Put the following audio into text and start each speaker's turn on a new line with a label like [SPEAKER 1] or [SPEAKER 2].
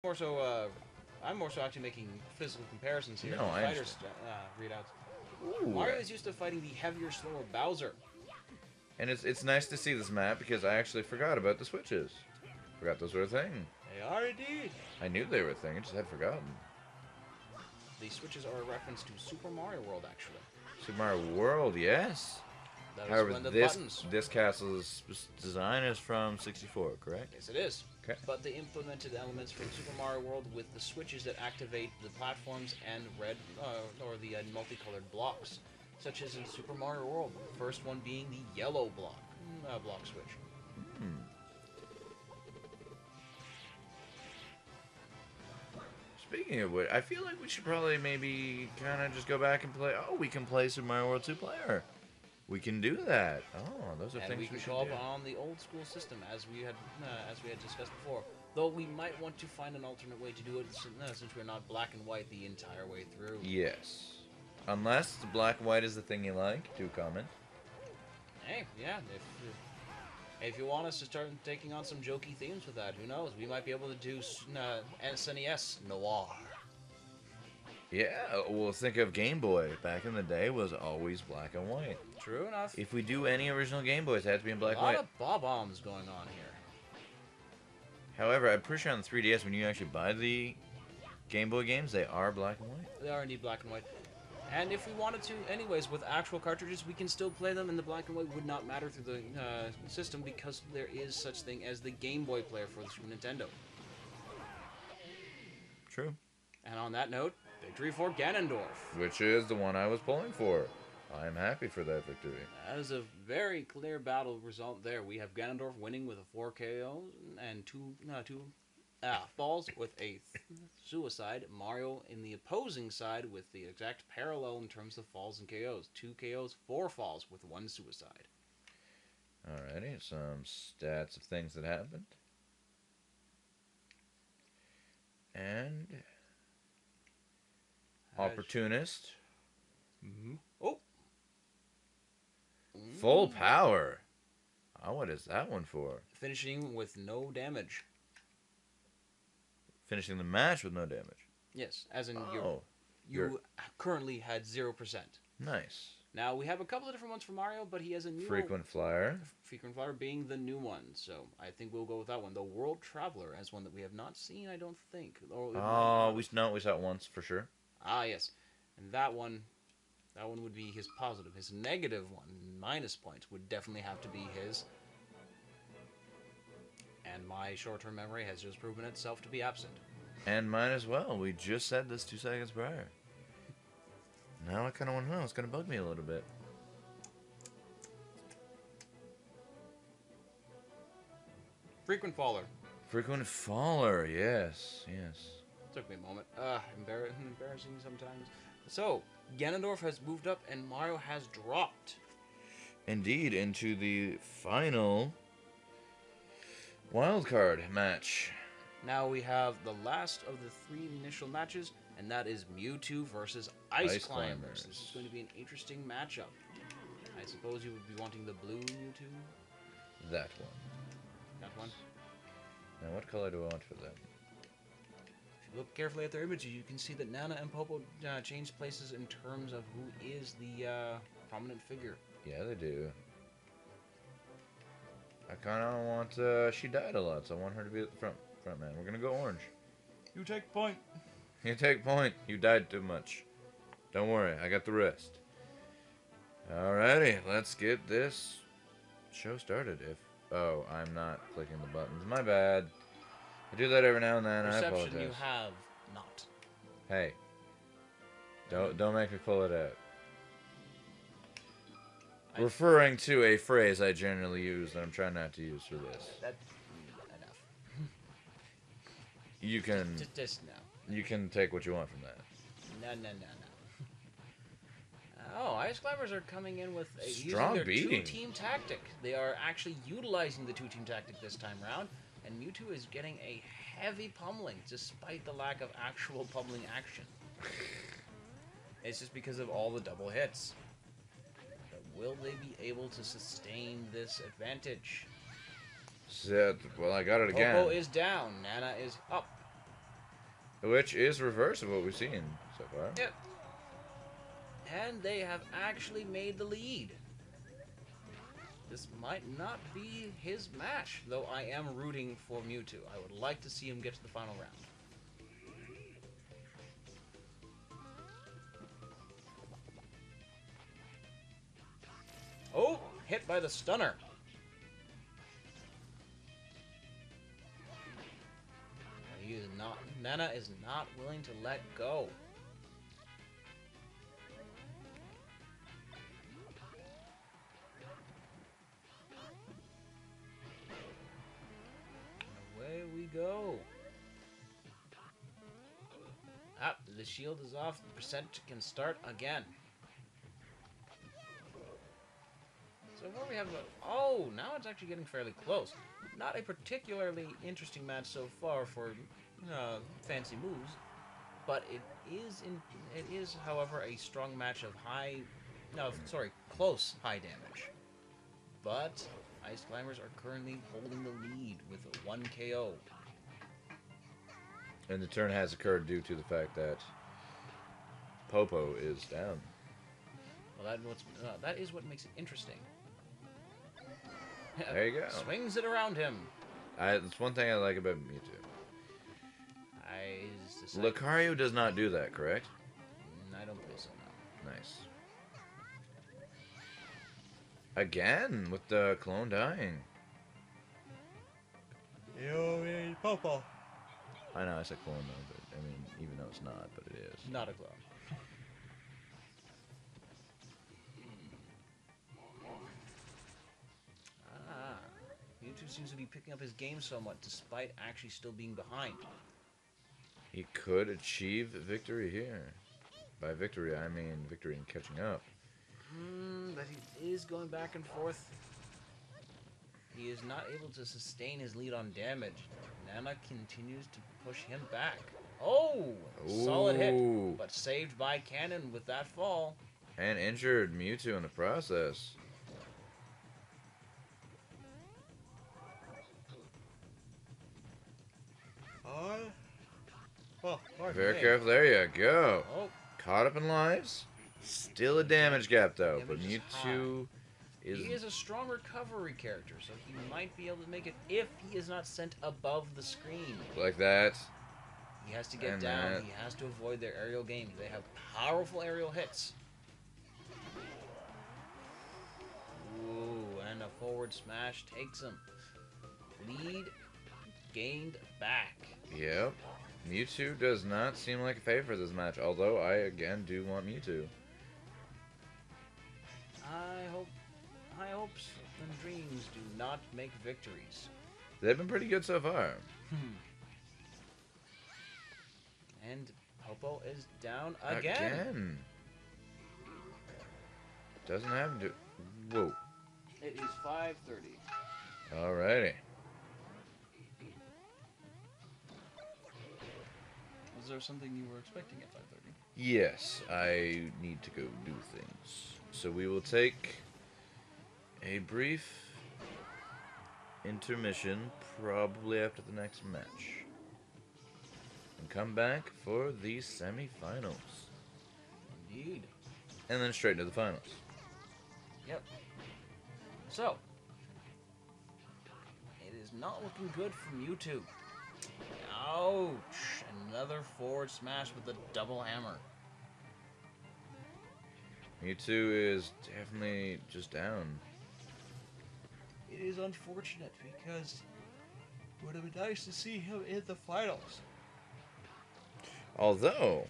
[SPEAKER 1] more so, I'm more so actually making physical comparisons here
[SPEAKER 2] No,
[SPEAKER 1] to
[SPEAKER 2] I
[SPEAKER 1] fighters'
[SPEAKER 2] understand.
[SPEAKER 1] readouts.
[SPEAKER 2] Ooh,
[SPEAKER 1] Mario is used to fighting the heavier, slower Bowser.
[SPEAKER 2] and it's nice to see this map because I actually forgot about the switches. Forgot those were a thing.
[SPEAKER 1] They are indeed.
[SPEAKER 2] I knew they were a thing. I just had forgotten.
[SPEAKER 1] The switches are a reference to Super Mario World, actually.
[SPEAKER 2] Super Mario World, yes.
[SPEAKER 1] That is
[SPEAKER 2] However,
[SPEAKER 1] when the
[SPEAKER 2] this
[SPEAKER 1] buttons.
[SPEAKER 2] this castle's design is from 64, correct?
[SPEAKER 1] Yes, it is.
[SPEAKER 2] Okay.
[SPEAKER 1] But they implemented elements from Super Mario World with the switches that activate the platforms and red or the multicolored blocks, such as in Super Mario World. The first one being the yellow block switch.
[SPEAKER 2] Hmm. Speaking of which, I feel like we should probably maybe kind of just go back and play. Oh, we can play Super Mario World 2 player. We can do that. Oh, those are
[SPEAKER 1] And
[SPEAKER 2] things
[SPEAKER 1] we
[SPEAKER 2] we
[SPEAKER 1] can
[SPEAKER 2] should
[SPEAKER 1] go
[SPEAKER 2] do.
[SPEAKER 1] up on the old school system as we had discussed before. Though we might want to find an alternate way to do it since we're not black and white the entire way through.
[SPEAKER 2] Yes. Unless the black and white is the thing you like, do comment.
[SPEAKER 1] Hey, yeah, if you want us to start taking on some jokey themes with that, who knows? We might be able to do SNES Noir.
[SPEAKER 2] Yeah, well, think of Game Boy. Back in the day, was always black and white.
[SPEAKER 1] True enough.
[SPEAKER 2] If we do any original Game Boys, it has to be in black
[SPEAKER 1] A
[SPEAKER 2] and
[SPEAKER 1] lot
[SPEAKER 2] white.
[SPEAKER 1] of bob-ombs going on here.
[SPEAKER 2] However, I'm pretty sure on the 3DS, when you actually buy the Game Boy games, they are black and white.
[SPEAKER 1] They are indeed black and white. And if we wanted to, anyways, with actual cartridges, we can still play them, and the black and white would not matter through the system because there is such thing as the Game Boy player for the Super Nintendo.
[SPEAKER 2] True.
[SPEAKER 1] And on that note, victory for Ganondorf.
[SPEAKER 2] Which is the one I was pulling for. I'm happy for that victory.
[SPEAKER 1] That is a very clear battle result there. We have Ganondorf winning with a 4 KO and two falls with a suicide. Mario in the opposing side with the exact parallel in terms of falls and KOs. 2 KOs, 4 falls with 1 suicide.
[SPEAKER 2] Alrighty, some stats of things that happened. And Opportunist.
[SPEAKER 1] Oh!
[SPEAKER 2] Full power. Oh, what is that one for?
[SPEAKER 1] Finishing with no damage.
[SPEAKER 2] Finishing the match with no damage.
[SPEAKER 1] Yes, as in
[SPEAKER 2] Oh,
[SPEAKER 1] you currently had 0%.
[SPEAKER 2] Nice.
[SPEAKER 1] Now, we have a couple of different ones for Mario, but he has a new
[SPEAKER 2] Frequent flyer.
[SPEAKER 1] Frequent Flyer being the new one, so I think we'll go with that one. The World Traveler as one that we have not seen, I don't think.
[SPEAKER 2] Oh, we saw it once for sure.
[SPEAKER 1] Ah, yes. And that one would be his positive. His negative one, minus points, would definitely have to be his. And my short-term memory has just proven itself to be absent.
[SPEAKER 2] And mine as well. We just said this 2 seconds prior. Now I kind of want to know. It's going to bug me a little bit.
[SPEAKER 1] Frequent Faller.
[SPEAKER 2] Frequent faller. Yes, yes.
[SPEAKER 1] Took me a moment. Embarrassing sometimes. So, Ganondorf has moved up and Mario has dropped.
[SPEAKER 2] Indeed, into the final wildcard match.
[SPEAKER 1] Now we have the last of the 3 initial matches, and that is Mewtwo versus Ice Climbers. This is going to be an interesting matchup. I suppose you would be wanting the blue Mewtwo?
[SPEAKER 2] That one.
[SPEAKER 1] That one?
[SPEAKER 2] Now, what color do I want for that?
[SPEAKER 1] If you look carefully at their images, you can see that Nana and Popo changed places in terms of who is the prominent figure.
[SPEAKER 2] Yeah, they do. I kind of want... she died a lot, so I want her to be at the front man. We're going to go orange.
[SPEAKER 1] You take point.
[SPEAKER 2] You take point. You died too much. Don't worry, I got the rest. Alrighty, let's get this show started. Oh, I'm not clicking the buttons. My bad. I do that every now and then. I apologize.
[SPEAKER 1] Perception you have not.
[SPEAKER 2] Hey, don't make me pull it out. Referring to a phrase I generally use that I'm trying not to use for this.
[SPEAKER 1] That's enough.
[SPEAKER 2] You can
[SPEAKER 1] Just no.
[SPEAKER 2] you can take what you want from that.
[SPEAKER 1] No. Oh, Ice Climbers are coming in with
[SPEAKER 2] Strong
[SPEAKER 1] using their
[SPEAKER 2] beating.
[SPEAKER 1] 2-team tactic. They are actually utilizing the 2-team tactic this time round, and Mewtwo is getting a heavy pummeling despite the lack of actual pummeling action. It's just because of all the double hits. But will they be able to sustain this advantage?
[SPEAKER 2] Well, I got it again.
[SPEAKER 1] Popo is down. Nana is up.
[SPEAKER 2] Which is reverse of what we've seen so far.
[SPEAKER 1] Yep. And they have actually made the lead. This might not be his match, though I am rooting for Mewtwo. I would like to see him get to the final round. Oh, hit by the stunner. He is not. Nana is not willing to let go. Away we go. Ah, the shield is off. The percent can start again. So far we have oh, now it's actually getting fairly close. Not a particularly interesting match so far for fancy moves, but it is, however, a strong match of close high damage. But Ice Climbers are currently holding the lead with a 1 KO.
[SPEAKER 2] And the turn has occurred due to the fact that Popo is down.
[SPEAKER 1] Well, that is what makes it interesting.
[SPEAKER 2] There you go.
[SPEAKER 1] Swings it around him.
[SPEAKER 2] That's one thing I like about Mewtwo.
[SPEAKER 1] I
[SPEAKER 2] Lucario does not do that, correct?
[SPEAKER 1] I don't believe so, no.
[SPEAKER 2] Nice. Again, with the clone dying.
[SPEAKER 3] Yo, Popo.
[SPEAKER 2] I know I said clone though, but I mean, even though it's not, but it is.
[SPEAKER 1] Not a clone. Mewtwo seems to be picking up his game somewhat, despite actually still being behind.
[SPEAKER 2] He could achieve victory here. By victory, I mean victory in catching up.
[SPEAKER 1] But he is going back and forth. He is not able to sustain his lead on damage. Nana continues to push him back. Oh! Solid hit, but saved by Cannon with that fall.
[SPEAKER 2] And injured Mewtwo in the process. Very careful. There you go.
[SPEAKER 1] Oh.
[SPEAKER 2] Caught up in lives. Still a damage gap though, but
[SPEAKER 1] Damage is
[SPEAKER 2] Mewtwo is.
[SPEAKER 1] He is a strong recovery character, so he might be able to make it if he is not sent above the screen.
[SPEAKER 2] Like that.
[SPEAKER 1] He has to get
[SPEAKER 2] And
[SPEAKER 1] down.
[SPEAKER 2] that.
[SPEAKER 1] He has to avoid their aerial games. They have powerful aerial hits. Ooh, and a forward smash takes him. Lead gained back.
[SPEAKER 2] Yep. Mewtwo does not seem like a favorite for this match, although I again do want Mewtwo.
[SPEAKER 1] I hopes and dreams do not make victories.
[SPEAKER 2] They've been pretty good so far.
[SPEAKER 1] And Popo is down again.
[SPEAKER 2] Doesn't have to. Whoa.
[SPEAKER 1] It is 5:30.
[SPEAKER 2] Alrighty.
[SPEAKER 1] Was there something you were expecting at 5:30?
[SPEAKER 2] Yes, I need to go do things. So we will take a brief intermission, probably after the next match. And come back for the semifinals.
[SPEAKER 1] Indeed.
[SPEAKER 2] And then straight into the finals.
[SPEAKER 1] Yep. So, it is not looking good for Mewtwo. Ouch! Another forward smash with a double hammer.
[SPEAKER 2] Mewtwo is definitely just down.
[SPEAKER 1] It is unfortunate because it would have been nice to see him in the finals.
[SPEAKER 2] Although,